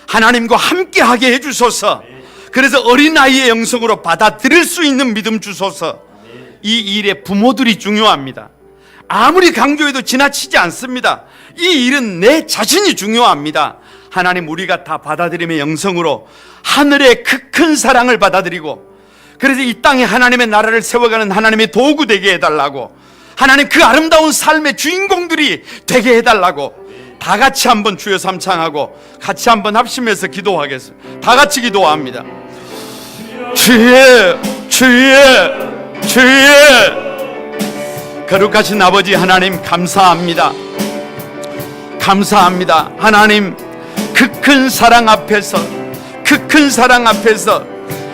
하나님과 함께하게 해주소서. 그래서 어린아이의 영성으로 받아들일 수 있는 믿음 주소서. 이 일에 부모들이 중요합니다. 아무리 강조해도 지나치지 않습니다. 이 일은 내 자신이 중요합니다. 하나님, 우리가 다 받아들임의 영성으로 하늘의 그 큰 사랑을 받아들이고, 그래서 이 땅에 하나님의 나라를 세워가는 하나님의 도구 되게 해달라고, 하나님 그 아름다운 삶의 주인공들이 되게 해달라고, 다 같이 한번 주여 삼창하고 같이 한번 합심해서 기도하겠습니다. 다 같이 기도합니다. 주의 거룩하신 아버지 하나님, 감사합니다. 감사합니다. 하나님, 그 큰 사랑 앞에서, 그 큰 사랑 앞에서,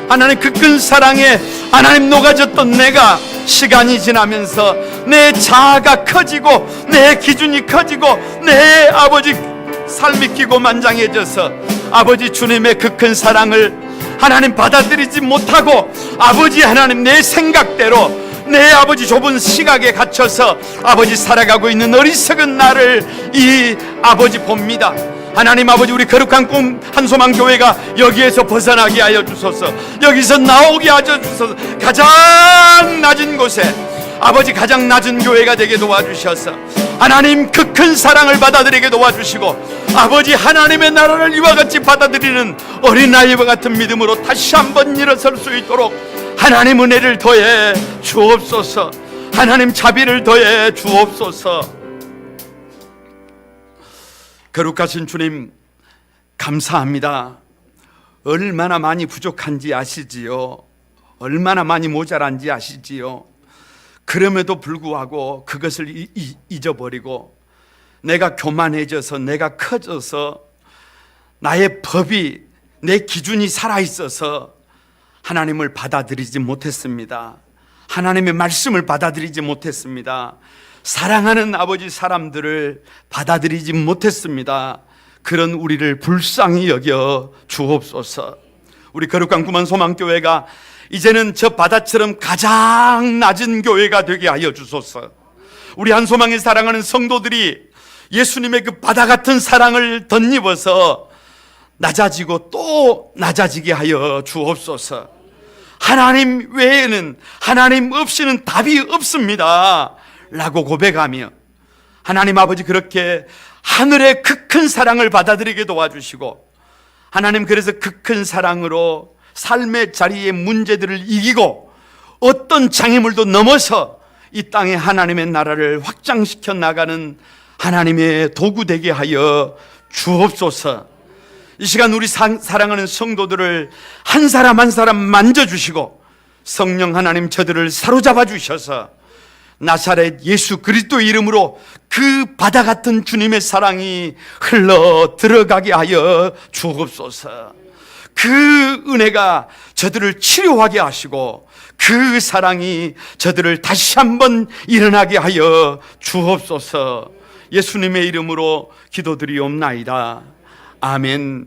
하나님 그 큰 사랑에 하나님 녹아졌던 내가 시간이 지나면서 내 자아가 커지고 내 기준이 커지고 내 아버지 삶이 기고만장해져서 아버지 주님의 그 큰 사랑을 하나님 받아들이지 못하고, 아버지 하나님 내 생각대로 내 아버지 좁은 시각에 갇혀서 아버지 살아가고 있는 어리석은 나를 이 아버지 봅니다. 하나님 아버지, 우리 거룩한 꿈 한소망 교회가 여기에서 벗어나게 하여 주소서. 여기서 나오게 하여 주소서. 가장 낮은 곳에 아버지, 가장 낮은 교회가 되게 도와주셔서 하나님 그 큰 사랑을 받아들이게 도와주시고, 아버지 하나님의 나라를 이와 같이 받아들이는 어린아이와 같은 믿음으로 다시 한번 일어설 수 있도록 하나님 은혜를 더해 주옵소서. 하나님 자비를 더해 주옵소서. 거룩하신 주님, 감사합니다. 얼마나 많이 부족한지 아시지요? 얼마나 많이 모자란지 아시지요? 그럼에도 불구하고 그것을 잊어버리고 내가 교만해져서, 내가 커져서, 나의 법이, 내 기준이 살아있어서 하나님을 받아들이지 못했습니다. 하나님의 말씀을 받아들이지 못했습니다. 사랑하는 아버지 사람들을 받아들이지 못했습니다. 그런 우리를 불쌍히 여겨 주옵소서. 우리 거룩한 구만 소망교회가 이제는 저 바다처럼 가장 낮은 교회가 되게 하여 주소서. 우리 한소망에 사랑하는 성도들이 예수님의 그 바다 같은 사랑을 덧입어서 낮아지고 또 낮아지게 하여 주옵소서. 하나님 외에는, 하나님 없이는 답이 없습니다 라고 고백하며, 하나님 아버지 그렇게 하늘의 그 큰 사랑을 받아들이게 도와주시고, 하나님 그래서 그 큰 사랑으로 삶의 자리의 문제들을 이기고 어떤 장애물도 넘어서 이 땅에 하나님의 나라를 확장시켜 나가는 하나님의 도구 되게 하여 주옵소서. 이 시간 우리 사랑하는 성도들을 한 사람 한 사람 만져주시고, 성령 하나님 저들을 사로잡아 주셔서 나사렛 예수 그리스도 이름으로 그 바다 같은 주님의 사랑이 흘러 들어가게 하여 주옵소서. 그 은혜가 저들을 치료하게 하시고 그 사랑이 저들을 다시 한번 일어나게 하여 주옵소서. 예수님의 이름으로 기도드리옵나이다. 아멘.